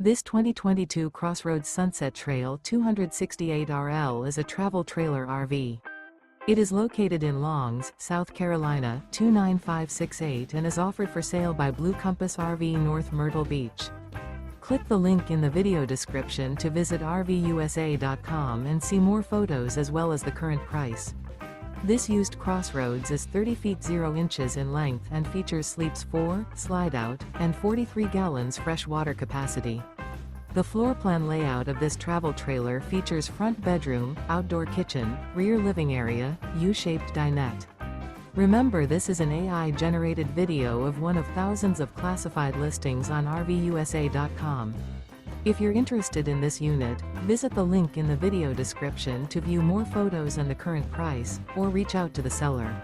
This 2022 CrossRoads Sunset Trail 268RL is a travel trailer RV. It is located in Longs, South Carolina 29568 and is offered for sale by Blue Compass RV North Myrtle Beach. Click the link in the video description to visit RVUSA.com and see more photos as well as the current price. This used CrossRoads is 30 feet 0 inches in length and features sleeps 4, Slideout, and 43 gallons fresh water capacity. The floor plan layout of this travel trailer features front bedroom, outdoor kitchen, rear living area, U-shaped dinette. Remember, this is an AI-generated video of one of thousands of classified listings on RVUSA.com. If you're interested in this unit, visit the link in the video description to view more photos and the current price, or reach out to the seller.